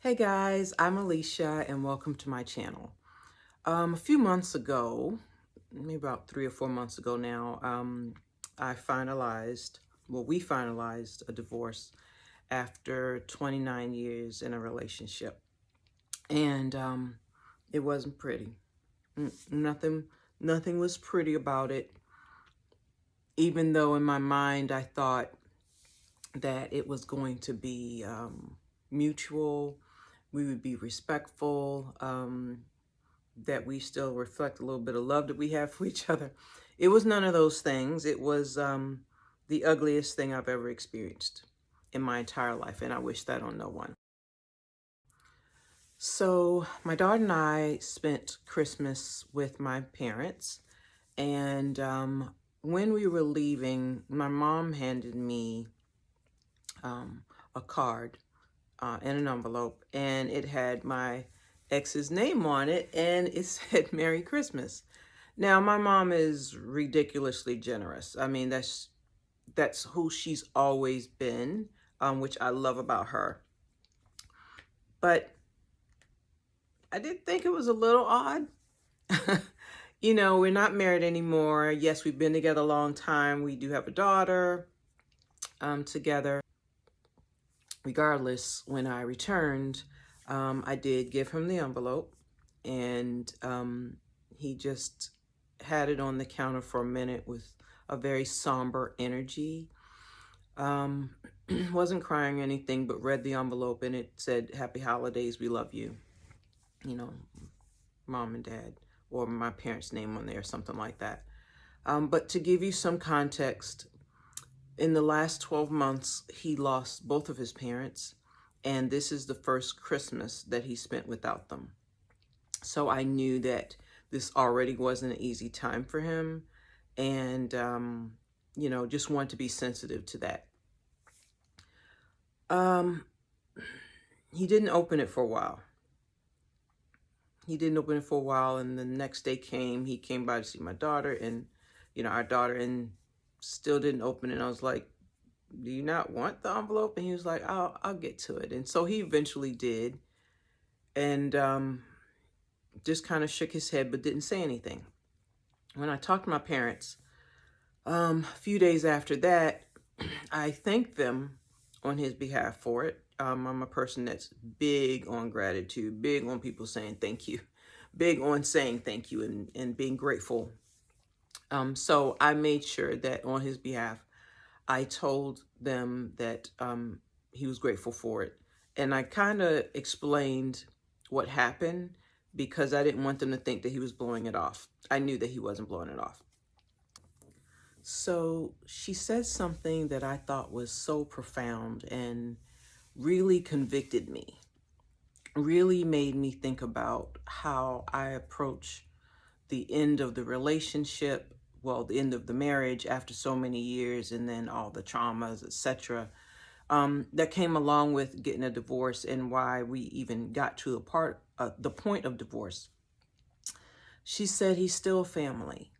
Hey guys, I'm Alicia and welcome to my channel. A few months ago, maybe about 3 or 4 months ago now, we finalized a divorce after 29 years in a relationship. And it wasn't pretty. Nothing was pretty about it, even though in my mind I thought that it was going to be mutual, we would be respectful, that we still reflect a little bit of love that we have for each other. It was none of those things. It was the ugliest thing I've ever experienced in my entire life, and I wish that on no one. So my daughter and I spent Christmas with my parents, and when we were leaving, my mom handed me a card in an envelope, and it had my ex's name on it, and it said Merry Christmas. Now, my mom is ridiculously generous. I mean, that's who she's always been, which I love about her. But I did think it was a little odd. You know, we're not married anymore. Yes, we've been together a long time. We do have a daughter together. Regardless, when I returned, I did give him the envelope, and he just had it on the counter for a minute with a very somber energy. Wasn't crying or anything, but read the envelope, and it said, "Happy holidays, we love you." You know, mom and dad, or my parents' name on there, something like that. But to give you some context, in the last 12 months, he lost both of his parents, and this is the first Christmas that he spent without them. So I knew that this already wasn't an easy time for him, and, you know, just wanted to be sensitive to that. He didn't open it for a while. And the next day came, he came by to see my daughter, and, you know, our daughter, and still didn't open it. And I was like, "Do you not want the envelope?" And he was like, I'll get to it. And so he eventually did, and just kind of shook his head, but didn't say anything. When I talked to my parents, a few days after that, I thanked them on his behalf for it. I'm a person that's big on gratitude, big on people saying thank you, big on saying thank you and being grateful. So I made sure that on his behalf, I told them that he was grateful for it. And I kind of explained what happened because I didn't want them to think that he was blowing it off. I knew that he wasn't blowing it off. So she said something that I thought was so profound and really convicted me, really made me think about how I approach the end of the relationship, well, the end of the marriage after so many years, and then all the traumas, etc., that came along with getting a divorce, and why we even got to the point of divorce. She said he's still family.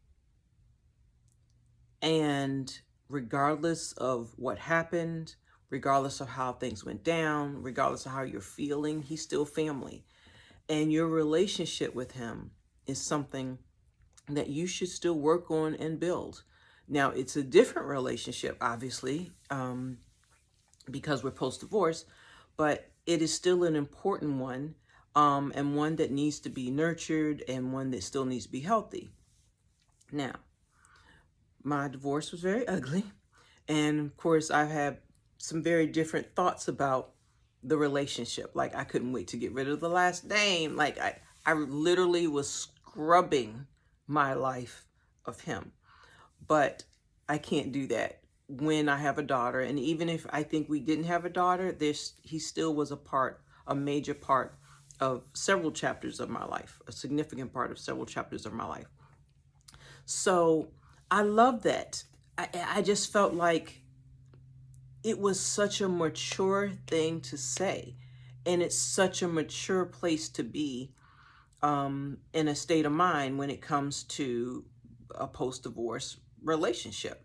And regardless of what happened, regardless of how things went down, regardless of how you're feeling, he's still family. And your relationship with him is something that you should still work on and build. Now, it's a different relationship, obviously, because we're post-divorce, but it is still an important one, and one that needs to be nurtured, and one that still needs to be healthy. Now, my divorce was very ugly, and of course, I've had some very different thoughts about the relationship. Like, I couldn't wait to get rid of the last name. Like, I literally was scrubbing my life of him. But I can't do that when I have a daughter. And even if I think we didn't have a daughter, he still was a major part of several chapters of my life, a significant part of several chapters of my life. So I love that. I just felt like it was such a mature thing to say. And it's such a mature place to be in a state of mind when it comes to a post-divorce relationship.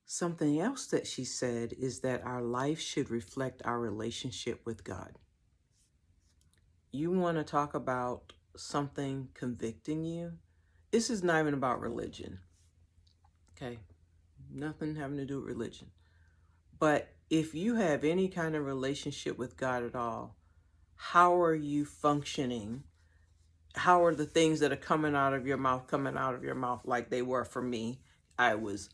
Something else that she said is that our life should reflect our relationship with God. you want to talk about something convicting you, this is not even about religion. Okay? Nothing having to do with religion. But if you have any kind of relationship with God at all, how are you functioning? How are the things that are coming out of your mouth coming out of your mouth like they were for me? I was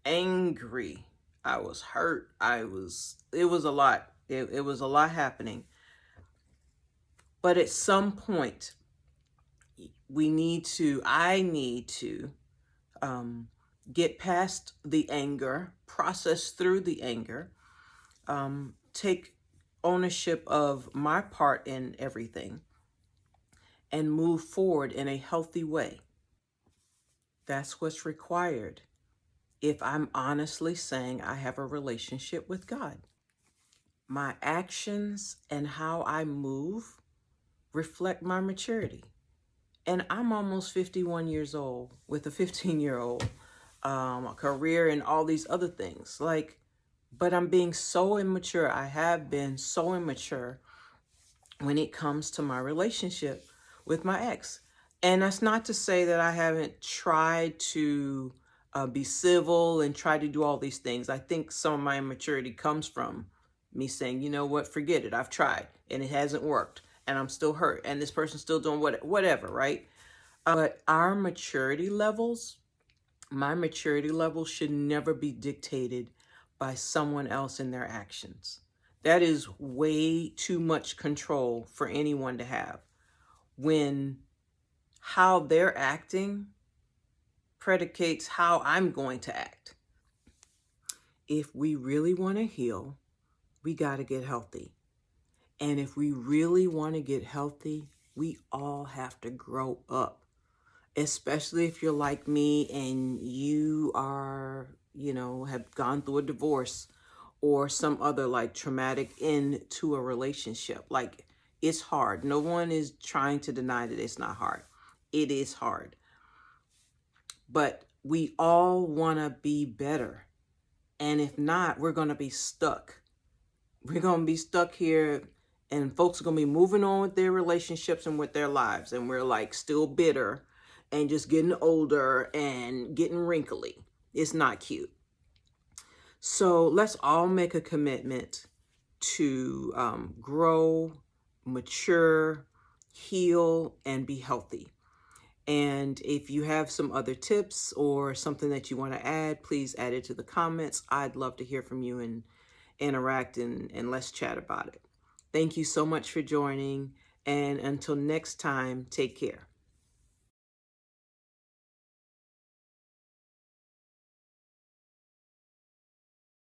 angry. I was hurt. It was a lot. It was a lot happening. But at some point, I need to get past the anger, process through the anger, take ownership of my part in everything, and move forward in a healthy way. That's what's required if I'm honestly saying I have a relationship with God. My actions and how I move reflect my maturity. And I'm almost 51 years old with a 15-year-old, a career and all these other things. But I'm being so immature. I have been so immature when it comes to my relationship with my ex. And that's not to say that I haven't tried to be civil and try to do all these things. I think some of my immaturity comes from me saying, you know what, forget it. I've tried and it hasn't worked and I'm still hurt and this person's still doing whatever, right? But our maturity levels, my maturity level should never be dictated by someone else and their actions. That is way too much control for anyone to have, when how they're acting predicates how I'm going to act. If we really want to heal, we got to get healthy. And if we really want to get healthy, we all have to grow up. Especially if you're like me and you are, have gone through a divorce or some other like traumatic end to a relationship. Like, it's hard. No one is trying to deny that it's not hard. It is hard. But we all want to be better. And if not, we're going to be stuck. We're going to be stuck here, and folks are going to be moving on with their relationships and with their lives. And we're like still bitter and just getting older and getting wrinkly. It's not cute. So let's all make a commitment to grow, mature, heal, and be healthy. And if you have some other tips or something that you want to add, please add it to the comments. I'd love to hear from you and interact and let's chat about it. Thank you so much for joining. And until next time, take care.